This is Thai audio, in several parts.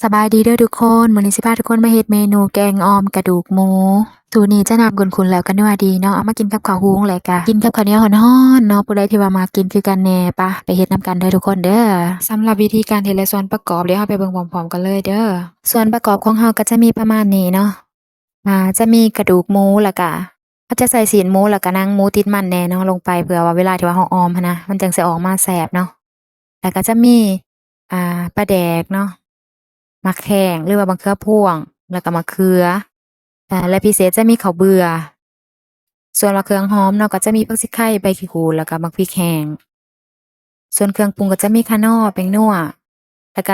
สบายดีเด้อทุกคนมื้อนี้สิพาทุกคนมาเฮ็ดเมนูแกงอ่อมกระดูกหมูสูตรนี้จะน้ำข้นๆแล้วก็นัวดีเนาะเอามากินกับข้าวหุงแล้วก็กินกับข้าวเหนียวร้อนๆเนาะผู้ใดที่ว่ามักกินคือกันแหน่ปะไปเฮ็ดนำกันเด้อทุกคนเด้อสำหรับวิธีการเฮ็ดและส่วนประกอบเดี๋ยวเราไปเบิ่งพร้อมๆกันเลยเด้อส่วนประกอบของเราก็จะมีประมาณนี้เนาะจะมีกระดูกหมูแล้วก็เขาจะใส่ศีรหมูแล้วก็หนังหมูติดมันแหน่เนาะลงไปเผื่อว่าเวลาที่ว่าเราออมหั้นนะมันจั่งสิออกมาแซ่บเนาะแล้วก็จะมีปลาแดกเนาะ มะแข้งหรือว่ามะเขือพวงแล้วก็มะเขือและพิเศษจะมีข้าวเบื่อส่วนว่าเครื่องหอมเนาะก็จะมีผักชีไข่ใบขี้หูดแล้วก็บักพริกแห้งส่วนเครื่องปรุงก็จะมีข่าน้อแป้งนัวแล้วก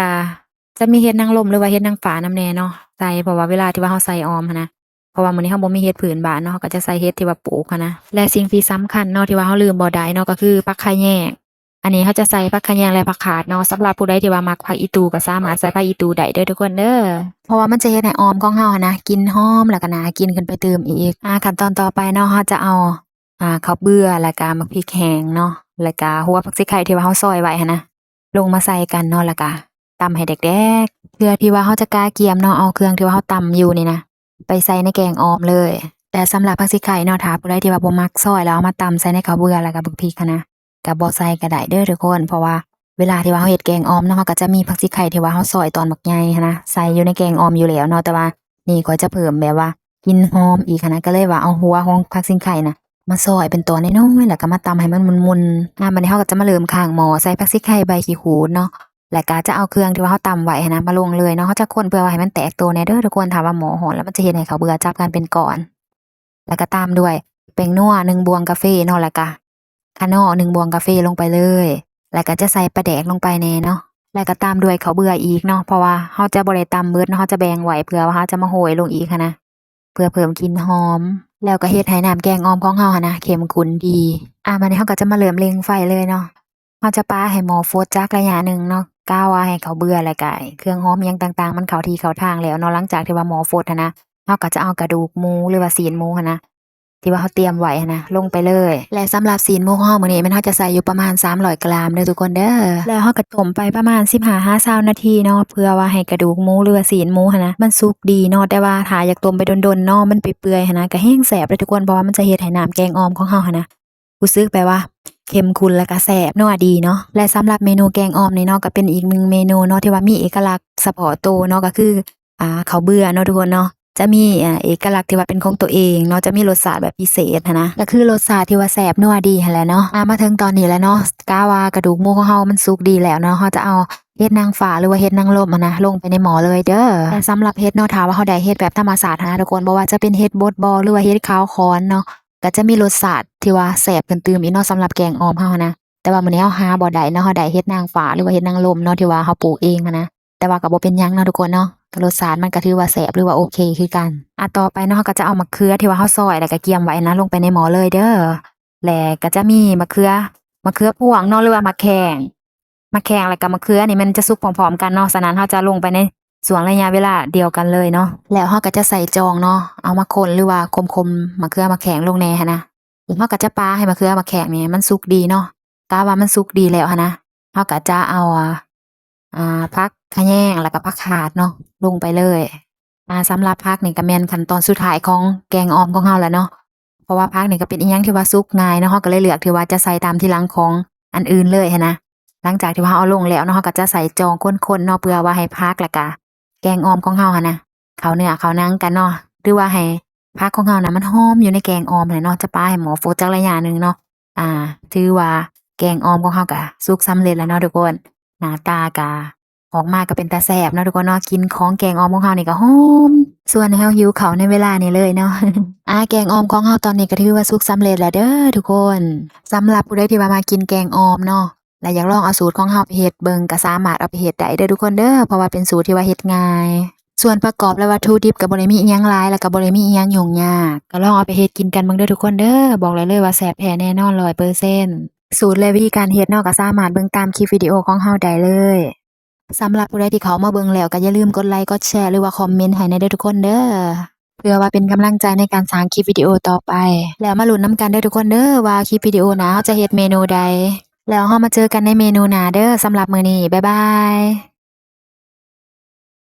็จะมีเห็ดนางรมหรือว่าเห็ดนางฟ้านำแหน่เนาะใส่เพราะว่าเวลาที่ว่าเราใส่ออมหั้นนะเพราะว่ามื้อนี้เราบ่มีเห็ดพื้นบ้านเนาะเราก็จะใส่เห็ดที่ว่าปลูกหั้นนะและสิ่งที่สำคัญเนาะที่ว่าเราลืมบ่ได้เนาะก็คือผักข่าแยก อันนี้เขาจะใส่ผักคะแยงและผักขาดเนาะสำหรับผู้ใดที่ว่ามักผักอีตูก็สามารถใส่ผักอีตูได้เด้อทุกคนเด้อเพราะว่ามันจะเฮ็ดให้ออมของเราหั้นนะกลิ่นหอมแล้วก็น่ากินขึ้นไปเติมอีกขั้นตอนต่อไปเนาะเราจะเอาข้าวเบื่อแล้วก็บักพริกแห้งเนาะแล้วก็หัวผักชีไข่ที่ว่าเราซอยไว้หั้นนะลงมาใส่กันเนาะแล้วก็ตำให้แดกๆเพื่อที่ว่าเราจะกาเกียมเนาะเอาเครื่องที่ว่าเราตำอยู่นี่นะไปใส่ในแกงออมเลยแต่สำหรับผักชีไข่เนาะถ้าผู้ใดที่ว่าบ่มักซอยแล้วเอามาตำใส่ในข้าวเบื่อแล้วก็บักพริกหั้นนะ ก็บ่ใส่ก็ได้เด้อทุกคนเพราะว่าเวลาที่ว่าเราเฮ็ดแกงอ่อมเนาะเราก็จะมีผักชีไข่ที่ว่าเราซอยตอนบักใหญ่หั้นนะใส่อยู่ในแกงอ่อมอยู่แล้วเนาะแต่ว่านี่ข้อยจะเพิ่มแบบว่ากลิ่นหอมอีกหั้นนะก็เลยว่าเอาหัวของผักชีไข่น่ะมาซอยเป็นตอนน้อยๆแล้วก็มาตำให้มันมุนๆบัดนี้เราก็จะมาเริ่มข้างหม้อใส่ผักชีไข่ใบขี้หูดเนาะแล้วก็จะเอาเครื่องที่ว่าเราตำไว้หั้นนะมาลงเลยเนาะเราจะคนเพื่อว่าให้มันแตกตัวแหน่เด้อทุกคนถ้าว่าหม้อร้อนแล้วมันจะเฮ็ดให้ข้าวเบื่อจับกันเป็นก้อนแล้วก็ตามด้วยแป้งนัว1บวงกาแฟเนาะแล้วก็ข่าน้อ1บวงกาแฟลงไปเลยแล้วก็จะใส่ปลาแดกลงไปแหน่เนาะแล้วก็ตามด้วยข้าวเบื่ออีกเนาะเพราะว่าเราจะบ่ได้ตำเบิดเนาะเราจะแบ่งไว้เผื่อว่าเราจะมาโรยลงอีกหั้นนะเพื่อเพิ่มกลิ่นหอมแล้วก็เฮ็ดให้น้ำแกงอ่อมของเราหั้นนะเข้มข้นดีบัดนี้เราก็จะมาเริ่มเร่งไฟเลยเนาะเราจะปาให้หม้อฟดจักระยะหนึ่งเนาะกะว่าให้ข้าวเบื่อแล้วก็เครื่องหอมอิหยังต่างๆมันเข้าที่เข้าทางแล้วเนาะหลังจากที่ว่าหม้อฟดหั้นนะเราก็จะเอากระดูกหมูหรือว่าศีรหมูหั้นนะ ที่ว่าเขาเตรียมไว้หั้นนะลงไปเลยและสำหรับศีรหมูของเรามื้อนี้เราจะใส่อยู่ประมาณ300กรัมเด้อทุกคนเด้อแล้วเราก็ต้มไปประมาณ15-20นาทีเนาะเพื่อว่าให้กระดูกหมูหรือว่าศีรหมูหั้นนะมันสุกดีเนาะแต่ว่าถ้าอยากต้มไปดนๆเนาะมันเปื่อยๆหั้นนะก็แห้งแซ่บเด้อทุกคนเพราะว่ามันจะเฮ็ดให้น้ำแกงอ่อมของเราหั้นนะรู้สึกแบบว่าเข้มข้นแล้วก็แซ่บนัวดีเนาะและสำหรับเมนูแกงอ่อมนี่เนาะก็เป็นอีกหนึ่งเมนูเนาะที่ว่ามีเอกลักษณ์เฉพาะตัวเนาะก็คือข้าวเบื่อเนาะทุกคนเนาะ จะมีเอกลักษณ์ที่ว่าเป็นของตัวเองเนาะจะมีรสชาติแบบพิเศษหั้นนะก็คือรสชาติที่ว่าแซ่บนัวดีหั้นแหละเนาะมาถึงตอนนี้แล้วเนาะกะว่ากระดูกหมูของเรามันสุกดีแล้วเนาะเราจะเอาเห็ดนางฟ้าหรือว่าเห็ดนางรมหั้นนะลงไปในหม้อเลยเด้อแต่สำหรับเห็ดเนาะถ้าว่าเราได้เห็ดแบบธรรมชาติหั้นนะทุกคนบ่ว่าจะเป็นเห็ดบดบ่หรือว่าเห็ดขาวค้อนเนาะก็จะมีรสชาติที่ว่าแซ่บขึ้นตื่มอีกเนาะสำหรับแกงอ่อมเราหั้นนะแต่ว่ามื้อนี้เราหาบ่ได้เนาะเราได้เห็ดนางฟ้าหรือว่าเห็ดนางรมเนาะที่ว่าเราปลูกเองหั้นนะแต่ว่าก็บ่เป็นหยังเนาะทุกคนเนาะ รสชาติมันก็ถือว่าแซ่บหรือว่าโอเคคือกันต่อไปเนาะเราก็จะเอามะเขือที่ว่าเราซอยแล้วก็เกียมไว้นะลงไปในหม้อเลยเด้อแล้วก็จะมีมะเขือพวงเนาะหรือว่ามะแข้งแล้วก็มะเขือนี่มันจะสุกพร้อมๆกันเนาะฉะนั้นเราจะลงไปในช่วงระยะเวลาเดียวกันเลยเนาะแล้วเราก็จะใส่จองเนาะเอามาคนหรือว่าคมๆมะเขือมะแข้งลงแหน่หั้นนะแล้วเราก็จะปาให้มะเขือมะแข้งนี่มันสุกดีเนาะกะว่ามันสุกดีแล้วหั้นนะเราก็จะเอาผักคะแยงแล้วก็ผักขาดเนาะลงไปเลยสำหรับผักนี่ก็แม่นขั้นตอนสุดท้ายของแกงอ่อมของเราแล้วเนาะเพราะว่าผักนี่ก็เป็นอิหยังที่ว่าสุกง่ายเนาะเราก็เลยเลือกที่ว่าจะใส่ตามที่หลังของอันอื่นเลยหั้นนะหลังจากที่ว่าเราเอาลงแล้วเนาะเราก็จะใส่จองคนๆเนาะเพื่อว่าให้ผักแล้วก็แกงอ่อมของเราหั้นนะเข้าเนื้อเข้าหนังกันเนาะหรือว่าให้ผักของเราน่ะมันหอมอยู่ในแกงอ่อมนั่นเนาะจะปาให้หม้อฟดจักระยะหนึ่งเนาะถือว่าแกงอ่อมของเราก็สุกสำเร็จแล้วเนาะทุกคนหน้าตาก็ออกมาก็เป็นตาแซ่บเนาะทุกคนเนาะกินของแกงอ่อมของเรานี่ก็หอมส่วนเราหิวข้าวในเวลานี้เลยเนาะ แกงอ่อมของเราตอนนี้ก็ถือว่าสุกสำเร็จแล้วเด้อทุกคนสำหรับผู้ใดที่ว่ามากินแกงอ่อมเนาะและอยากลองเอาสูตรของเราไปเฮ็ดเบิ่งก็สามารถเอาไปเฮ็ดได้เด้อทุกคนเด้อเพราะว่าเป็นสูตรที่ว่าเฮ็ดง่ายส่วนประกอบและวัตถุดิบก็บ่ได้มีอิหยังหลายแล้วก็บ่ได้มีอิหยังยุ่งยากก็ลองเอาไปเฮ็ดกินกันเบิ่งเด้อทุกคนเด้อบอกเลยว่าแซ่บแท้แน่นอน100%สูตรและวิธีการเฮ็ดเนาะก็สามารถเบิ่งตามคลิปวิดีโอของเราได้เลยสำหรับผู้ใดที่เขามาเบิ่งแล้วก็อย่าลืมกดไลค์กดแชร์หรือว่าคอมเมนต์ให้แหน่เด้อทุกคนเด้อเพื่อว่าเป็นกำลังใจในการสร้างคลิปวิดีโอต่อไปแล้วมาลุ้นนำกันเด้อทุกคนเด้อว่าคลิปวิดีโอหน้าเราจะเฮ็ดเมนูใดแล้วเรามาเจอกันในเมนูหน้าเด้อสำหรับมื้อนี้บ๊ายบาย